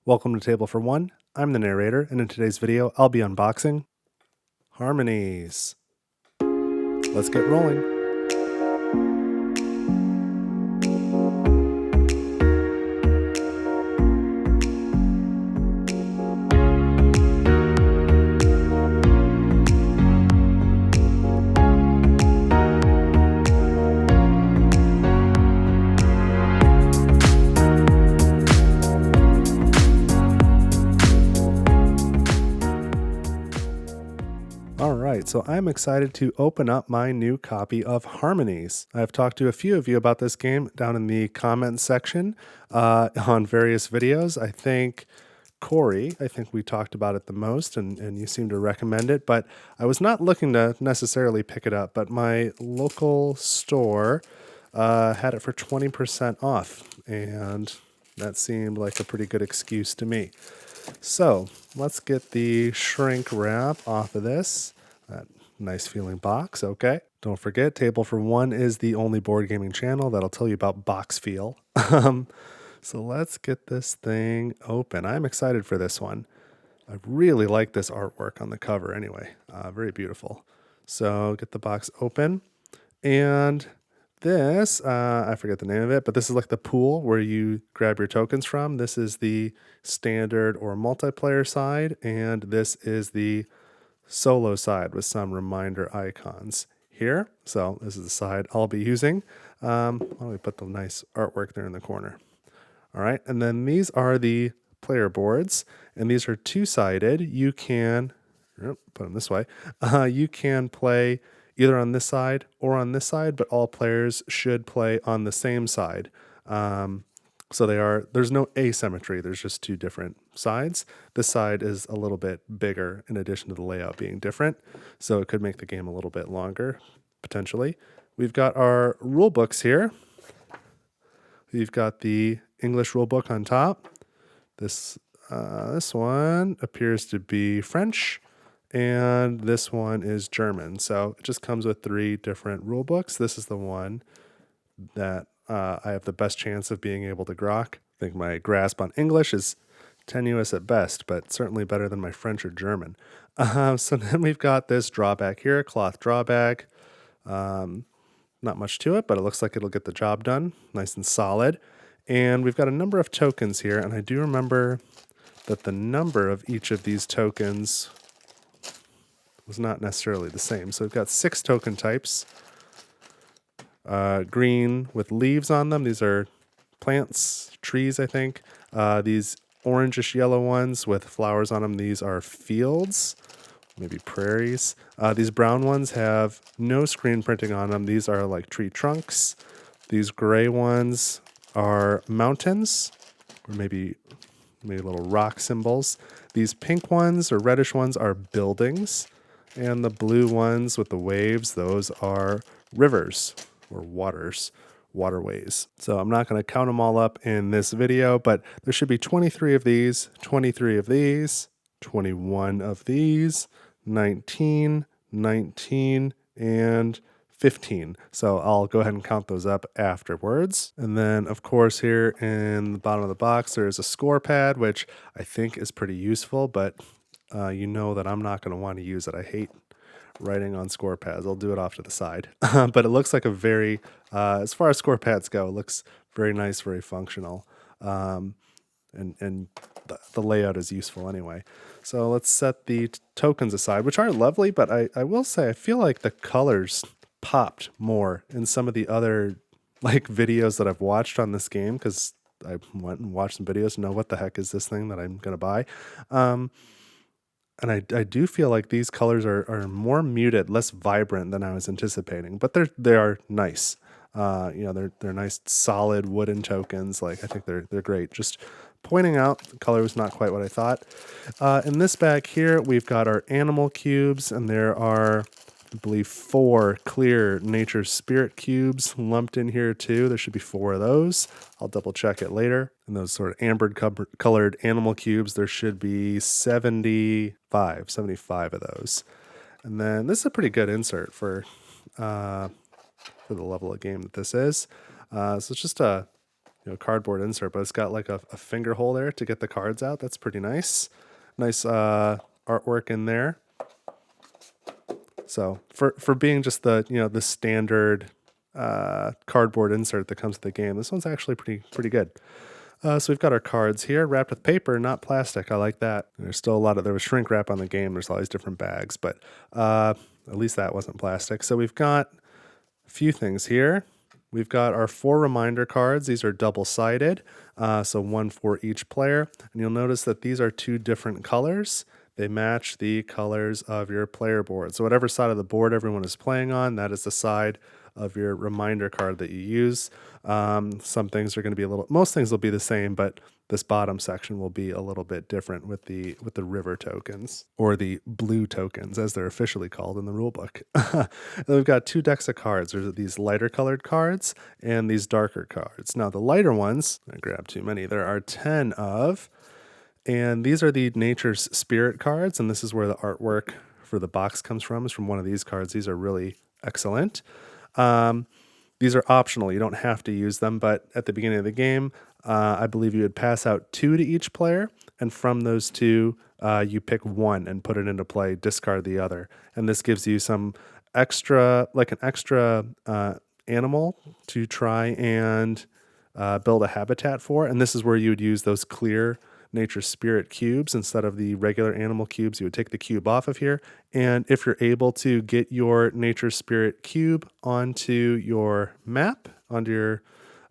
Welcome to Table for One. I'm the narrator, and in today's video, I'll be unboxing Harmonies. Let's get rolling. Alright, so I'm excited to open up my new copy of Harmonies. I've talked to a few of you about this game down in the comments section on various videos. I think Corey, we talked about it the most, and you seem to recommend it, but I was not looking to necessarily pick it up, but my local store had it for 20% off, and that seemed like a pretty good excuse to me. So let's get the shrink wrap off of this. That nice feeling box, okay. Don't forget, Table for One is the only board gaming channel that'll tell you about box feel. So let's get this thing open. I'm excited for this one. I really like this artwork on the cover anyway. Very beautiful. So get the box open. And this, I forget the name of it, but this is like the pool where you grab your tokens from. This is the standard or multiplayer side, and this is the solo side with some reminder icons here. So this is the side I'll be using. Why don't we put the nice artwork there in the corner? All right, and then these are the player boards, and these are two-sided. You can, put them this way, you can play either on this side or on this side, but all players should play on the same side. So there's no asymmetry, there's just two different sides. This side is a little bit bigger in addition to the layout being different, so it could make the game a little bit longer, potentially. We've got our rule books here. We've got the English rule book on top. This one appears to be French, and this one is German. So it just comes with three different rule books. This is the one that I have the best chance of being able to grok. I think my grasp on English is tenuous at best, but certainly better than my French or German. So then we've got this drawback here, cloth drawback. Not much to it, but it looks like it'll get the job done. Nice and solid. And we've got a number of tokens here, and I do remember that the number of each of these tokens was not necessarily the same. So we've got 6 token types. Green with leaves on them. These are plants, trees, I think. These orangish yellow ones with flowers on them, these are fields, maybe prairies. These brown ones have no screen printing on them. These are like tree trunks. These gray ones are mountains, or maybe little rock symbols. These pink ones or reddish ones are buildings. And the blue ones with the waves, those are rivers or waterways. So I'm not going to count them all up in this video, but there should be 23 of these, 23 of these, 21 of these, 19, and 15. So I'll go ahead and count those up afterwards. And then, of course, here in the bottom of the box, there's a score pad, which I think is pretty useful, but you know that I'm not going to want to use it. I hate writing on score pads. I'll do it off to the side. But it looks like a very, as far as score pads go, it looks very nice, very functional. And the layout is useful anyway. So let's set the tokens aside, which are lovely, but I will say I feel like the colors popped more in some of the other like videos that I've watched on this game, because I went and watched some videos to know what the heck is this thing that I'm going to buy. And I do feel like these colors are more muted, less vibrant than I was anticipating, but they are nice. They're nice solid wooden tokens. Like, I think they're great. Just pointing out, the color was not quite what I thought. In this bag here, we've got our animal cubes, and there are, I believe, 4 clear nature spirit cubes lumped in here too. There should be 4 of those. I'll double check it later. And those sort of amber colored animal cubes, there should be 75 of those. And then this is a pretty good insert for the level of game that this is. So it's just a cardboard insert, but it's got like a finger hole there to get the cards out. That's pretty nice. Nice artwork in there. So for being just the standard cardboard insert that comes with the game, this one's actually pretty good. So we've got our cards here wrapped with paper, not plastic. I like that. There's still there was shrink wrap on the game. There's all these different bags, but at least that wasn't plastic. So we've got a few things here. We've got our 4 reminder cards. These are double-sided, so 1 for each player. And you'll notice that these are 2 different colors. They match the colors of your player board. So whatever side of the board everyone is playing on, that is the side of your reminder card that you use. Some things are going to be most things will be the same, but this bottom section will be a little bit different with the river tokens, or the blue tokens as they're officially called in the rulebook. Then we've got 2 decks of cards. There's these lighter colored cards and these darker cards. Now the lighter ones, I grabbed too many. There are 10 of, and these are the Nature's Spirit cards, and this is where the artwork for the box comes from. Is from one of these cards. These are really excellent. These are optional. You don't have to use them, but at the beginning of the game, I believe you would pass out 2 to each player, and from those 2, you pick 1 and put it into play, discard the other. And this gives you some extra, like an extra animal to try and build a habitat for. And this is where you would use those clear Nature's Spirit cubes instead of the regular animal cubes. You would take the cube off of here, and if you're able to get your Nature's Spirit cube onto your map, onto your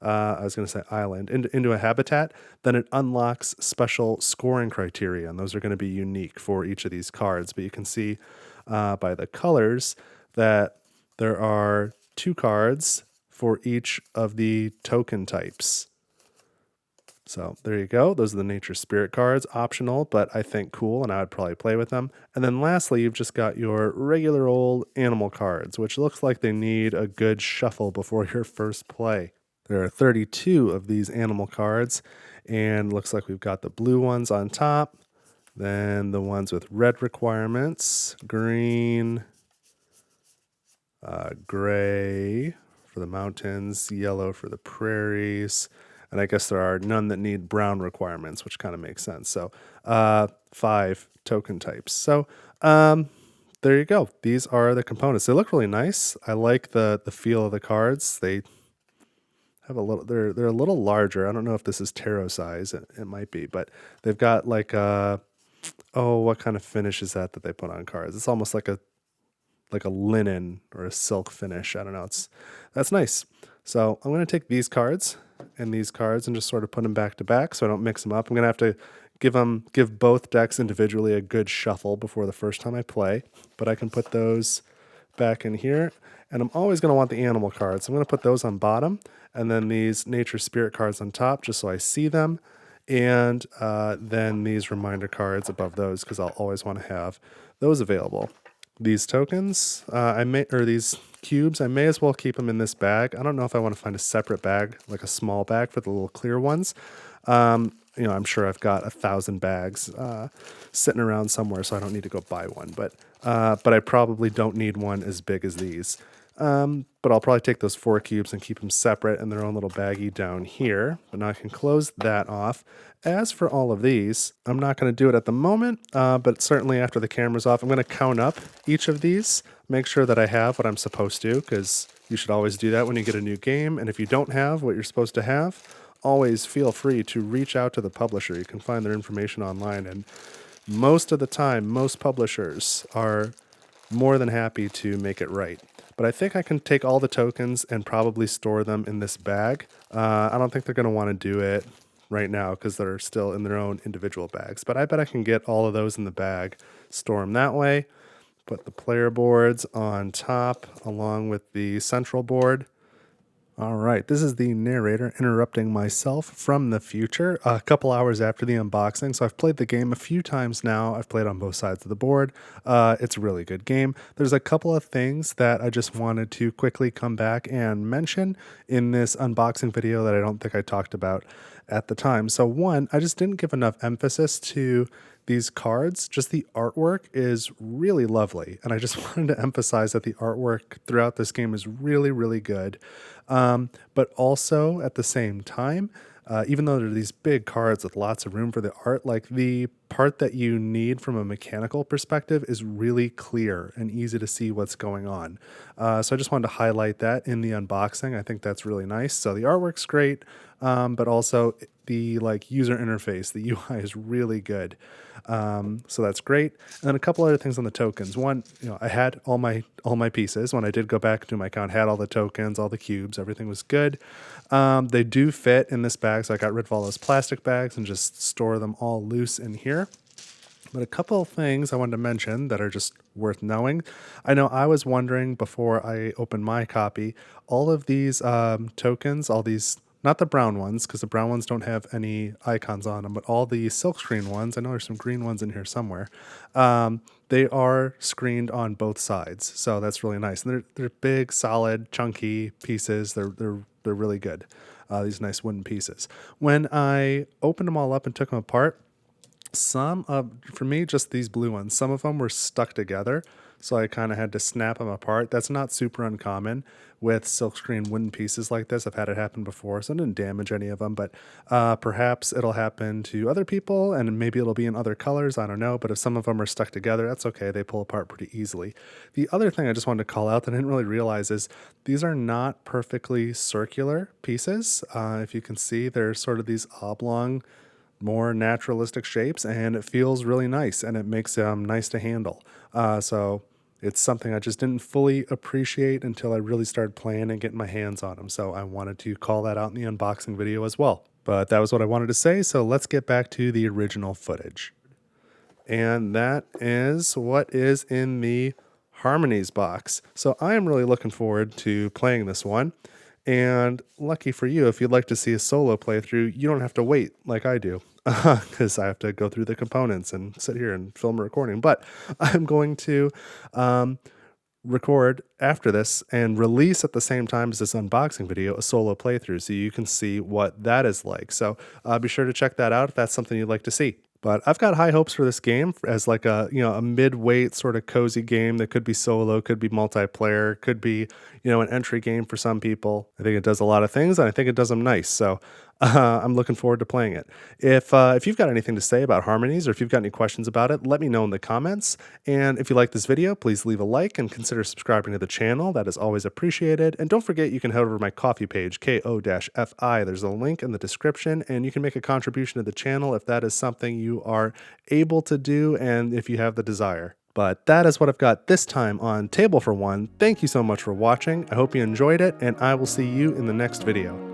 I was going to say island, into a habitat, then it unlocks special scoring criteria, and those are going to be unique for each of these cards. But you can see by the colors that there are 2 cards for each of the token types. So there you go. Those are the Nature Spirit cards, optional, but I think cool, and I would probably play with them. And then lastly, you've just got your regular old animal cards, which looks like they need a good shuffle before your first play. There are 32 of these animal cards, and looks like we've got the blue ones on top, then the ones with red requirements, green, gray for the mountains, yellow for the prairies, and I guess there are none that need brown requirements, which kind of makes sense. So 5 token types. So there you go. These are the components. They look really nice. I like the feel of the cards. They have they're a little larger. I don't know if this is tarot size. It might be, but they've got like what kind of finish is that they put on cards? It's almost like a linen or a silk finish. I don't know. That's nice. So I'm going to take these cards and these cards and just sort of put them back to back so I don't mix them up. I'm going to have to give both decks individually a good shuffle before the first time I play, but I can put those back in here, and I'm always going to want the animal cards. I'm going to put those on bottom, and then these Nature Spirit cards on top just so I see them, and then these reminder cards above those because I'll always want to have those available. These tokens, these cubes, I may as well keep them in this bag. I don't know if I want to find a separate bag, like a small bag for the little clear ones. I'm sure I've got 1,000 bags sitting around somewhere, so I don't need to go buy one. But I probably don't need one as big as these. But I'll probably take those 4 cubes and keep them separate in their own little baggie down here. But now I can close that off. As for all of these, I'm not going to do it at the moment, but certainly after the camera's off, I'm going to count up each of these, make sure that I have what I'm supposed to, because you should always do that when you get a new game. And if you don't have what you're supposed to have, always feel free to reach out to the publisher. You can find their information online, and most of the time, most publishers are more than happy to make it right. But I think I can take all the tokens and probably store them in this bag. I don't think they're going to want to do it right now because they're still in their own individual bags. But I bet I can get all of those in the bag, store them that way, put the player boards on top along with the central board. All right, this is the narrator interrupting myself from the future a couple hours after the unboxing. So I've played the game a few times now. I've played on both sides of the board. It's a really good game. There's a couple of things that I just wanted to quickly come back and mention in this unboxing video that I don't think I talked about at the time. So one, I just didn't give enough emphasis to these cards, just the artwork is really lovely. And I just wanted to emphasize that the artwork throughout this game is really, really good. But also at the same time, even though there are these big cards with lots of room for the art, like the part that you need from a mechanical perspective is really clear and easy to see what's going on. So I just wanted to highlight that in the unboxing. I think that's really nice. So the artwork's great, but also the like user interface, the UI is really good. So that's great. And then a couple other things on the tokens. One, I had all my pieces when I did go back to my account, had all the tokens, all the cubes, everything was good. They do fit in this bag, so I got rid of all those plastic bags and just store them all loose in here. But a couple of things I wanted to mention that are just worth knowing. I know I was wondering before I opened my copy, all of these tokens, all these, not the brown ones, because the brown ones don't have any icons on them, but all the silkscreen ones, I know there's some green ones in here somewhere, they are screened on both sides. So that's really nice. And they're big, solid, chunky pieces. They're really good. These nice wooden pieces. When I opened them all up and took them apart, for me, just these blue ones, some of them were stuck together, so I kind of had to snap them apart. That's not super uncommon with silkscreen wooden pieces like this. I've had it happen before, so I didn't damage any of them, but perhaps it'll happen to other people, and maybe it'll be in other colors, I don't know, but if some of them are stuck together, that's okay. They pull apart pretty easily. The other thing I just wanted to call out that I didn't really realize is these are not perfectly circular pieces. If you can see, they're sort of these oblong, more naturalistic shapes, and it feels really nice, and it makes them nice to handle. So it's something I just didn't fully appreciate until I really started playing and getting my hands on them. So I wanted to call that out in the unboxing video as well. But that was what I wanted to say, so let's get back to the original footage. And that is what is in the Harmonies box. So I am really looking forward to playing this one. And lucky for you, if you'd like to see a solo playthrough, you don't have to wait like I do, because I have to go through the components and sit here and film a recording. But I'm going to record after this and release at the same time as this unboxing video a solo playthrough so you can see what that is like. So be sure to check that out if that's something you'd like to see. But I've got high hopes for this game as like a mid-weight sort of cozy game that could be solo, could be multiplayer, could be an entry game for some people. I think it does a lot of things, and I think it does them nice. So I'm looking forward to playing it. If you've got anything to say about Harmonies, or if you've got any questions about it, let me know in the comments. And if you like this video, please leave a like and consider subscribing to the channel. That is always appreciated. And don't forget, you can head over to my Ko-fi page, ko-fi. There's a link in the description, and you can make a contribution to the channel if that is something you are able to do and if you have the desire. But that is what I've got this time on Table for One. Thank you so much for watching. I hope you enjoyed it, and I will see you in the next video.